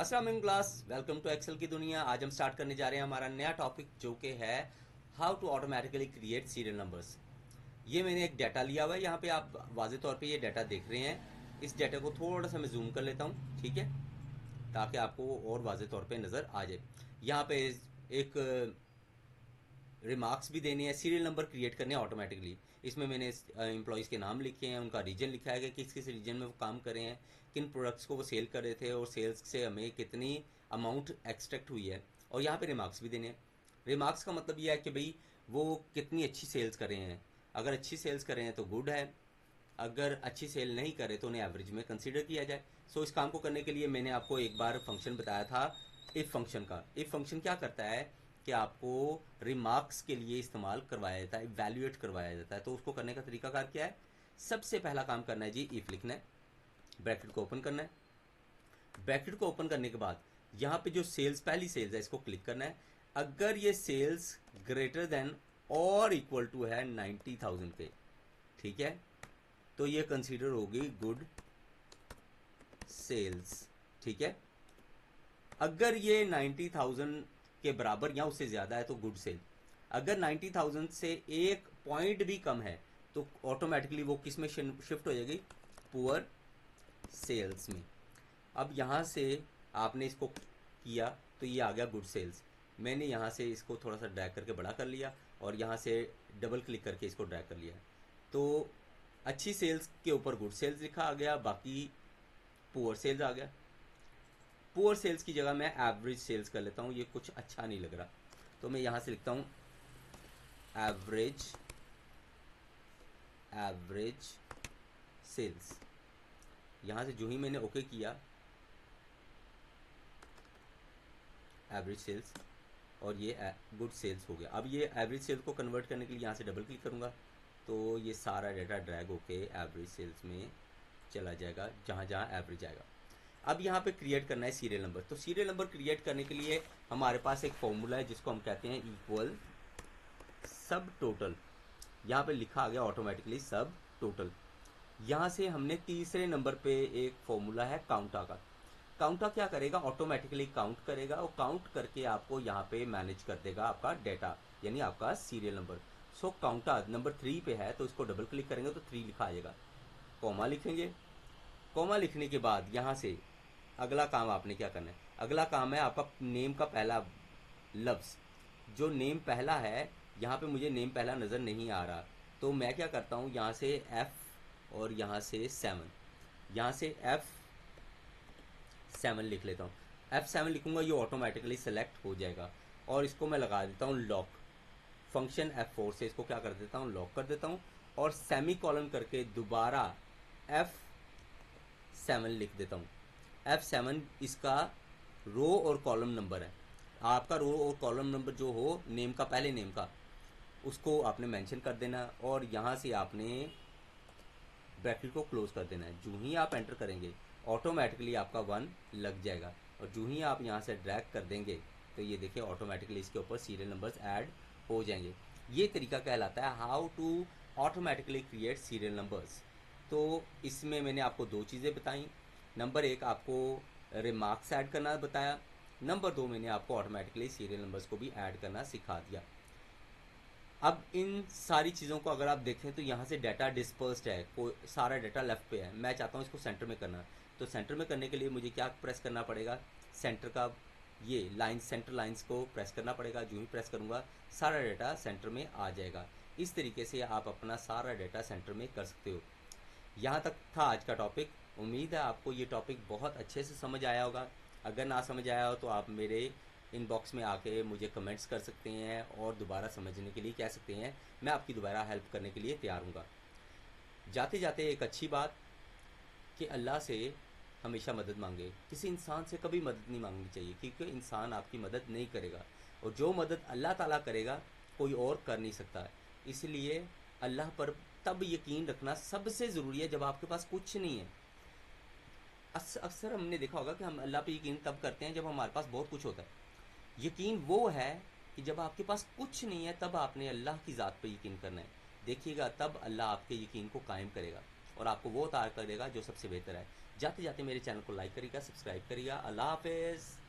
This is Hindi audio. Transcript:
अस्सलाम वालेकुम क्लास, वेलकम टू एक्सेल की दुनिया। आज हम स्टार्ट करने जा रहे हैं हमारा नया टॉपिक जो कि है how to automatically create serial numbers. ये मैंने एक डाटा लिया हुआ है, यहाँ पे आप वाजे तौर पे ये डाटा देख रहे हैं। इस डाटा को थोड़ा सा मैं जूम कर लेता हूँ, ठीक है, ताकि आपको और वाजे तौर पे नज़र आ जाए। यहाँ पे एक रिमार्क्स भी देने हैं, सीरियल नंबर क्रिएट करने हैं ऑटोमेटिकली। इसमें मैंने एम्प्लॉयज़ के नाम लिखे हैं, उनका रीजन लिखा है कि किस किस रीजन में वो काम कर रहे हैं, किन प्रोडक्ट्स को वो सेल कर रहे थे और सेल्स से हमें कितनी अमाउंट एक्सट्रैक्ट हुई है। और यहाँ पे रिमार्क्स भी देने हैं। रिमार्क्स का मतलब यह है कि भाई वो कितनी अच्छी सेल्स कर रहे हैं। अगर अच्छी सेल्स कर रहे हैं तो गुड है, अगर अच्छी सेल नहीं करे तो उन्हें एवरेज में कंसीडर किया जाए। सो इस काम को करने के लिए मैंने आपको एक बार फंक्शन बताया था, इफ फंक्शन का। इफ फंक्शन क्या करता है कि आपको रिमार्क्स के लिए इस्तेमाल करवाया जाता है, इवैल्यूएट करवाया जाता है। तो उसको करने का तरीकाकार क्या है? सबसे पहला काम करना है जी, इफ लिखना है, ब्रैकेट को ओपन करना है। ब्रैकेट को ओपन करने के बाद यहाँ पे जो सेल्स, पहली सेल्स है, इसको क्लिक करना है। अगर ये सेल्स ग्रेटर देन और इक्वल टू है 90,000 पे, ठीक है, तो ये कंसीडर होगी गुड सेल्स, ठीक है। अगर ये 90,000 के बराबर या उससे ज़्यादा है तो गुड सेल। अगर 90,000 से एक पॉइंट भी कम है तो ऑटोमेटिकली वो किस में शिफ्ट हो जाएगी? पुअर सेल्स में। अब यहाँ से आपने इसको किया तो ये आ गया गुड सेल्स। मैंने यहाँ से इसको थोड़ा सा ड्रैग करके बड़ा कर लिया और यहाँ से डबल क्लिक करके इसको ड्रैग कर लिया। तो अच्छी सेल्स के ऊपर गुड सेल्स लिखा आ गया, बाकी पुअर सेल्स आ गया। पुअर सेल्स की जगह मैं एवरेज सेल्स कर लेता हूँ, ये कुछ अच्छा नहीं लग रहा, तो मैं यहाँ से लिखता हूँ एवरेज एवरेज सेल्स। यहाँ से जो ही मैंने ओके किया, एवरेज सेल्स, और ये गुड सेल्स हो गया। अब ये एवरेज सेल्स को कन्वर्ट करने के लिए यहाँ से डबल क्लिक करूँगा तो ये सारा डाटा ड्रैग होके एवरेज सेल्स में चला जाएगा, जहाँ जहाँ एवरेज आएगा। अब यहाँ पे क्रिएट करना है सीरियल नंबर। तो सीरियल नंबर क्रिएट करने के लिए हमारे पास एक फॉर्मूला है जिसको हम कहते हैं इक्वल सब टोटल। यहाँ पे लिखा आ गया ऑटोमेटिकली सब टोटल। यहाँ से हमने तीसरे नंबर पे एक फॉर्मूला है काउंटा का। काउंटा क्या करेगा? ऑटोमेटिकली काउंट करेगा और काउंट करके आपको यहाँ पे मैनेज कर देगा आपका डाटा, यानी आपका सीरियल नंबर। सो काउंटा नंबर 3 पे है तो इसको डबल क्लिक करेंगे तो 3 लिखा आएगा। कॉमा लिखेंगे। कॉमा लिखने के बाद यहाँ से अगला काम आपने क्या करना है? अगला काम है आपका नेम का पहला लफ्ज़। जो नेम पहला है, यहाँ पे मुझे नेम पहला नज़र नहीं आ रहा, तो मैं क्या करता हूँ, यहाँ से F और यहाँ से 7, यहाँ से F7 लिख लेता हूँ। F7 लिखूँगा, ये ऑटोमेटिकली सेलेक्ट हो जाएगा और इसको मैं लगा देता हूँ लॉक। फंक्शन F4 से इसको क्या कर देता हूँ, लॉक कर देता हूँ और सेमी कॉलन करके दोबारा F7 लिख देता हूँ। F7 इसका रो और कॉलम नंबर है। आपका रो और कॉलम नंबर जो हो नेम का, पहले नेम का, उसको आपने मेंशन कर देना और यहाँ से आपने ब्रैकेट को क्लोज कर देना है। जो ही आप एंटर करेंगे ऑटोमेटिकली आपका 1 लग जाएगा और जो ही आप यहाँ से ड्रैग कर देंगे तो ये देखिए ऑटोमेटिकली इसके ऊपर सीरियल नंबर्स ऐड हो जाएंगे। ये तरीका कहलाता है how to automatically create serial numbers. तो इसमें मैंने आपको दो चीज़ें बताई। नंबर 1 आपको रिमार्क्स ऐड करना बताया, नंबर 2 मैंने आपको ऑटोमेटिकली सीरियल नंबर्स को भी ऐड करना सिखा दिया। अब इन सारी चीज़ों को अगर आप देखें तो यहाँ से डाटा डिस्पर्स्ड है, कोई सारा डाटा लेफ्ट पे है। मैं चाहता हूँ इसको सेंटर में करना, तो सेंटर में करने के लिए मुझे क्या प्रेस करना पड़ेगा? सेंटर का ये लाइन, सेंटर लाइंस को प्रेस करना पड़ेगा। जो ही प्रेस करूँगा सारा डाटा सेंटर में आ जाएगा। इस तरीके से आप अपना सारा डाटा सेंटर में कर सकते हो। यहाँ तक था आज का टॉपिक। उम्मीद है आपको ये टॉपिक बहुत अच्छे से समझ आया होगा। अगर ना समझ आया हो तो आप मेरे इनबॉक्स में आके मुझे कमेंट्स कर सकते हैं और दोबारा समझने के लिए कह सकते हैं। मैं आपकी दोबारा हेल्प करने के लिए तैयार हूँगा। जाते जाते एक अच्छी बात कि अल्लाह से हमेशा मदद मांगे। किसी इंसान से कभी मदद नहीं मांगनी चाहिए, क्योंकि इंसान आपकी मदद नहीं करेगा और जो मदद अल्लाह ताला करेगा कोई और कर नहीं सकता। इसलिए अल्लाह पर तब यकीन रखना सबसे ज़रूरी है जब आपके पास कुछ नहीं है। अक्सर हमने देखा होगा कि हम अल्लाह पे यकीन तब करते हैं जब हमारे पास बहुत कुछ होता है। यकीन वो है कि जब आपके पास कुछ नहीं है तब आपने अल्लाह की ज़ात पे यकीन करना है। देखिएगा तब अल्लाह आपके यकीन को कायम करेगा और आपको वो अता करेगा जो सबसे बेहतर है। जाते जाते मेरे चैनल को लाइक करिएगा, सब्सक्राइब करिएगा। अल्लाह हाफिज़।